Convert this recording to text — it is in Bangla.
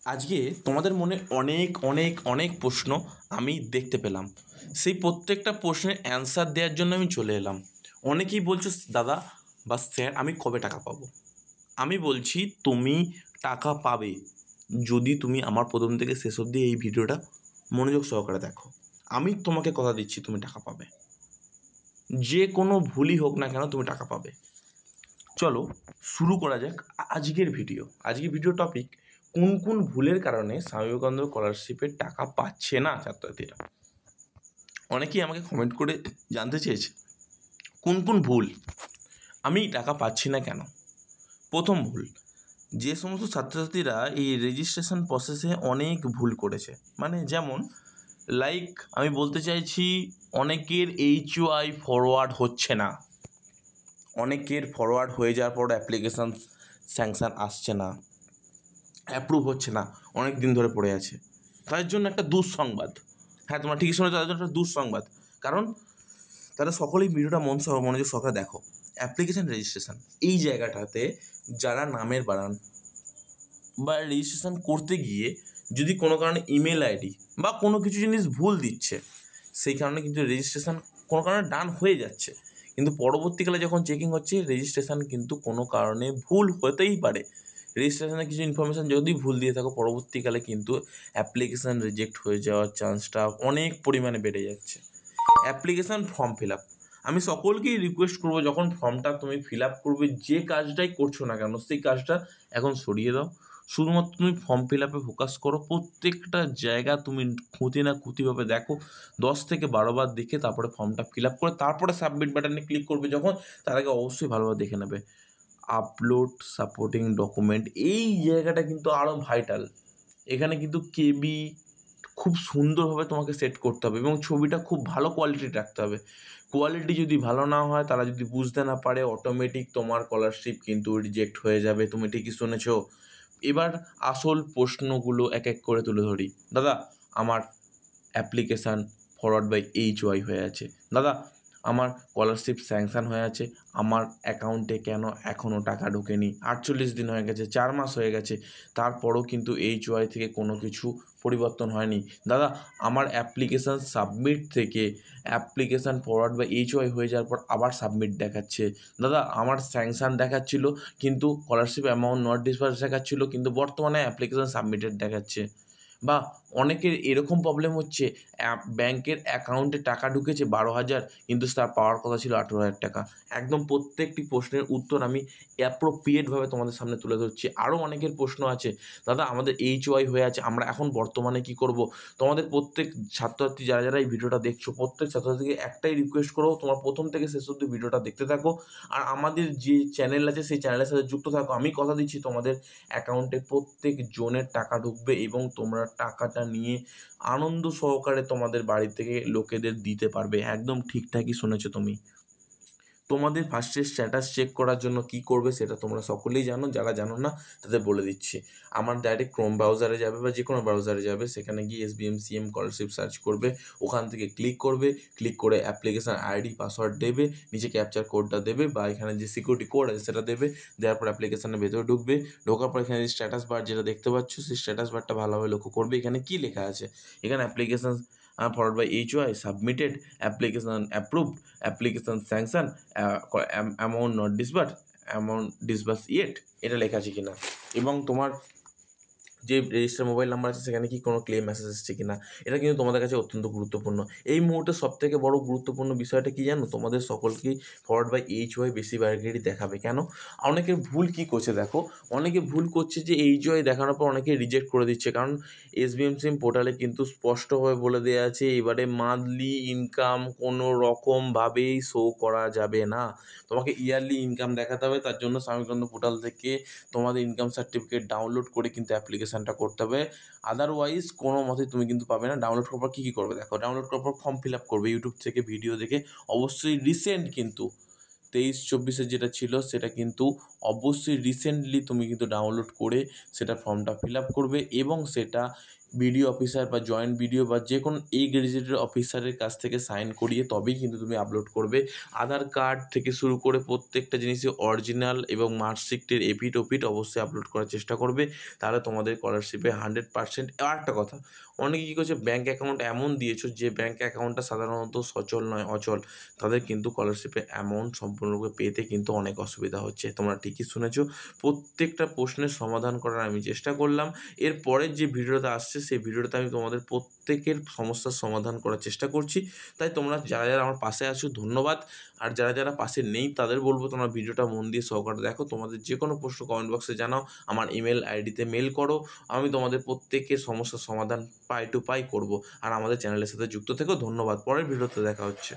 আজকে তোমাদের মনে অনেক অনেক অনেক প্রশ্ন আমি দেখতে পেলাম। সেই প্রত্যেকটা প্রশ্নের অ্যান্সার দেওয়ার জন্য আমি চলে এলাম। অনেকেই বলছো দাদা বা স্যার আমি কবে টাকা পাবো। আমি বলছি তুমি টাকা পাবে যদি তুমি আমার প্রথম থেকে শেষ অবধি এই ভিডিওটা মনোযোগ সহকারে দেখো। আমি তোমাকে কথা দিচ্ছি তুমি টাকা পাবে, যে কোনো ভুলই হোক না কেন তুমি টাকা পাবে। চলো শুরু করা যাক আজকের ভিডিও। আজকের ভিডিও টপিক কোন কোন ভুলের কারণে স্বামী বিবেকানন্দ স্কলারশিপের টাকা পাচ্ছে না ছাত্রছাত্রীরা। অনেকেই আমাকে কমেন্ট করে জানতে চেয়েছে কোন কোন ভুল আমি টাকা পাচ্ছি না কেন। প্রথম ভুল, যে সমস্ত ছাত্রছাত্রীরা এই রেজিস্ট্রেশন প্রসেসে অনেক ভুল করেছে, মানে যেমন আমি বলতে চাইছি অনেকের HOI ফরওয়ার্ড হচ্ছে না, অনেকের ফরওয়ার্ড হয়ে যাওয়ার পর অ্যাপ্লিকেশান স্যাংশন আসছে না, অ্যাপ্রুভ হচ্ছে না, অনেক দিন ধরে পড়ে আছে। তাদের জন্য একটা দুঃসংবাদ। হ্যাঁ, তোমরা ঠিকই শুনেছো, তাদের জন্য একটা দুঃসংবাদ। কারণ তারা সকলেই ভিডিওটা মনোযোগ সহকারে দেখো। অ্যাপ্লিকেশান রেজিস্ট্রেশন এই জায়গাটাতে যারা নামের বানান বা রেজিস্ট্রেশন করতে গিয়ে যদি কোনো কারণে ইমেল আইডি বা কোনো কিছু জিনিস ভুল দিচ্ছে, সেই কারণে কিন্তু রেজিস্ট্রেশন কোনো কারণে ডান হয়ে যাচ্ছে, কিন্তু পরবর্তীকালে যখন চেকিং হচ্ছে রেজিস্ট্রেশন কিন্তু কোনো কারণে ভুল হতেই পারে। রেজিস্ট্রেশনে কিছু ইনফরমেশান যদি ভুল দিয়ে থাকো, পরবর্তীকালে কিন্তু অ্যাপ্লিকেশান রিজেক্ট হয়ে যাওয়ার চান্সটা অনেক পরিমাণে বেড়ে যাচ্ছে। অ্যাপ্লিকেশান ফর্ম ফিল আপ, আমি সকলকেই রিকোয়েস্ট করবো, যখন ফর্মটা তুমি ফিল আপ করবে, যে কাজটাই করছো না কেন সেই কাজটা এখন সরিয়ে দাও। শুধুমাত্র তুমি ফর্ম ফিল আপে ফোকাস করো। প্রত্যেকটা জায়গা তুমি খুঁতি না খুঁতিভাবে দেখো, 10 থেকে 12 বার দেখে তারপরে ফর্মটা ফিল আপ করে তারপরে সাবমিট বাটনে ক্লিক করবে যখন, তার আগে অবশ্যই ভালোভাবে দেখে নেবে আপলোড সাপোর্টিং ডকুমেন্ট। এই জায়গাটা কিন্তু আরও ভাইটাল। এখানে কিন্তু কেবি খুব সুন্দরভাবে তোমাকে সেট করতে হবে এবং ছবিটা খুব ভালো কোয়ালিটির রাখতে হবে। কোয়ালিটি যদি ভালো না হয়, তারা যদি বুঝতে না পারে, অটোমেটিক তোমার স্কলারশিপ কিন্তু রিজেক্ট হয়ে যাবে। তুমি ঠিকই শুনেছো। এবার আসল প্রশ্নগুলো এক এক করে তুলে ধরি। দাদা আমার অ্যাপ্লিকেশান ফরওয়ার্ড বাই HOI হয়ে আছে, দাদা আমার স্কলারশিপ স্যাংশন হয়ে আছে, আমার অ্যাকাউন্টে কেন এখনও টাকা ঢোকেনি? 48 দিন হয়ে গেছে, 4 মাস হয়ে গেছে, তারপরও কিন্তু HOI থেকে কোনো কিছু পরিবর্তন হয়নি। দাদা আমার অ্যাপ্লিকেশান সাবমিট থেকে অ্যাপ্লিকেশান ফরওয়ার্ড বাই HOI হয়ে যাওয়ার পর আবার সাবমিট দেখাচ্ছে। দাদা আমার স্যাংশন দেখাচ্ছিল কিন্তু স্কলারশিপ অ্যামাউন্ট নট ডিসবার্স দেখাচ্ছিল, কিন্তু বর্তমানে অ্যাপ্লিকেশান সাবমিটেড দেখাচ্ছে। বা অনেকের এরকম প্রবলেম হচ্ছে, ব্যাংকের অ্যাকাউন্টে টাকা ঢুকেছে 12,000, কিন্তু তার পাওয়ার কথা ছিল 18,000 টাকা। একদম প্রত্যেকটি প্রশ্নের উত্তর আমি অ্যাপ্রোপ্রিয়েটভাবে তোমাদের সামনে তুলে ধরছি। আরও অনেকের প্রশ্ন আছে, দাদা আমাদের HOI হয়ে আছে, আমরা এখন বর্তমানে কি করব? তোমাদের প্রত্যেক ছাত্রছাত্রী যারা যারা এই ভিডিওটা দেখছো, প্রত্যেক ছাত্রছাত্রীকে একটাই রিকোয়েস্ট করো, তোমরা প্রথম থেকে শেষ অবধি ভিডিওটা দেখতে থাকো। আর আমাদের যে চ্যানেল আছে সেই চ্যানেলের সাথে যুক্ত থাকো। আমি কথা দিচ্ছি তোমাদের অ্যাকাউন্টে প্রত্যেক জনের টাকা ঢুকবে এবং তোমরা টাকাটা নিয়ে আনন্দ সহকারে তোমাদের বাড়ি থেকে লোকেদের দিতে পারবে। একদম ঠিকঠাকই শুনেছো তুমি। তোমাদের ফার্স্টে স্ট্যাটাস চেক করার জন্য কী করবে সেটা তোমরা সকলেই জানো, যারা জানো না তাদের বলে দিচ্ছি। আমার ডাইরেক্ট ক্রোম ব্রাউজারে যাবে বা যে কোনো ব্রাউজারে যাবে, সেখানে গিয়ে SBMCM স্কলারশিপ সার্চ করবে, ওখান থেকে ক্লিক করবে, ক্লিক করে অ্যাপ্লিকেশান আইডি পাসওয়ার্ড দেবে, নিচে ক্যাপচার কোডটা দেবে বা এখানে যে সিকিউরিটি কোড আছে সেটা দেবে, দেওয়ার পর অ্যাপ্লিকেশানের ভেতরে ঢুকবে। ঢোকার পর এখানে স্ট্যাটাস বার যেটা দেখতে পাচ্ছ, সেই স্ট্যাটাস বারটা ভালোভাবে লক্ষ্য করবে। এখানে কী লেখা আছে, এখানে application forward by HOI submitted, application approved, application sanction, amount not disburse, amount disburse yet, এটা লেখা আছে কিনা, এবং তোমার যে রেজিস্টার মোবাইল নাম্বার আছে সেখানে কি কোনো ক্লেম মেসেজ এসেছে কিনা। এটা কিন্তু তোমাদের কাছে অত্যন্ত গুরুত্বপূর্ণ। এই মুহূর্তে সবথেকে বড় গুরুত্বপূর্ণ বিষয়টা কি জানো? তোমাদের সকলকেই ফরওয়ার্ড বাই HOI বেশিরভাগেরই দেখাবে। কেন? অনেকে ভুল কী করছে দেখো, অনেকে ভুল করছে যে HOI দেখানোর পর অনেকে রিজেক্ট করে দিচ্ছে। কারণ SBMCM পোর্টালে কিন্তু স্পষ্টভাবে বলে দেওয়া আছে, এবারে মান্থলি ইনকাম কোনো রকমভাবেই শো করা যাবে না। তোমাকে ইয়ারলি ইনকাম দেখাতে হবে। তার জন্য স্বামী বিবেকানন্দ পোর্টাল থেকে তোমাদের ইনকাম সার্টিফিকেট ডাউনলোড করে কিন্তু অ্যাপ্লিকেশানটা করতে হবে। আদারওয়াইজ কোনো মতেই তুমি কিন্তু পাবে না। ডাউনলোড করার পর কী কী করবে দেখো, ডাউনলোড করার পর ফর্ম ফিল আপ করবে ইউটিউব থেকে ভিডিও দেখে। অবশ্যই রিসেন্ট কিন্তু 23-24 যেটা ছিল সেটা কিন্তু অবশ্যই রিসেন্টলি তুমি কিন্তু ডাউনলোড করে সেটা ফর্মটা ফিল আপ করবে এবং সেটা বিডিও অফিসার বা জয়েন্ট বিডিও বা যে কোনো এই গেজেটেড অফিসারের কাছ থেকে সাইন করিয়ে তবেই কিন্তু তুমি আপলোড করবে। আধার কার্ড থেকে শুরু করে প্রত্যেকটা জিনিসই অরিজিনাল এবং মার্কশিটের এপিঠ ওপিঠ অবশ্যই আপলোড করার চেষ্টা করবে, তাহলে তোমাদের স্কলারশিপে 100%। আর একটা কথা, অনেকে কী করছে, ব্যাঙ্ক অ্যাকাউন্ট এমন দিয়েছো যে ব্যাঙ্ক অ্যাকাউন্টটা সাধারণত সচল নয়, অচল, তাদের কিন্তু স্কলারশিপে অ্যামাউন্ট সম্পূর্ণরূপে পেতে কিন্তু অনেক অসুবিধা হচ্ছে। তোমরা ঠিকই শুনেছো, প্রত্যেকটা প্রশ্নের সমাধান করার আমি চেষ্টা করলাম। এর পরের যে ভিডিওটা আসছে সেই ভিডিওটাতে আমি তোমাদের প্রত্যেকের সমস্যার সমাধান করার চেষ্টা করছি। তাই তোমরা যারা যারা আমার পাশে আছো ধন্যবাদ, আর যারা যারা পাশে নেই তাদের বলবো তোমরা ভিডিওটা মন দিয়ে সহকারে দেখো। তোমাদের যে কোনো প্রশ্ন কমেন্ট বক্সে জানাও, আমার ইমেল আইডিতে মেল করো, আমি তোমাদের প্রত্যেকের সমস্যার সমাধান পাই টু পাই করবো। আর আমাদের চ্যানেলের সাথে যুক্ত থেকো। ধন্যবাদ, পরের ভিডিওতে দেখা হচ্ছে।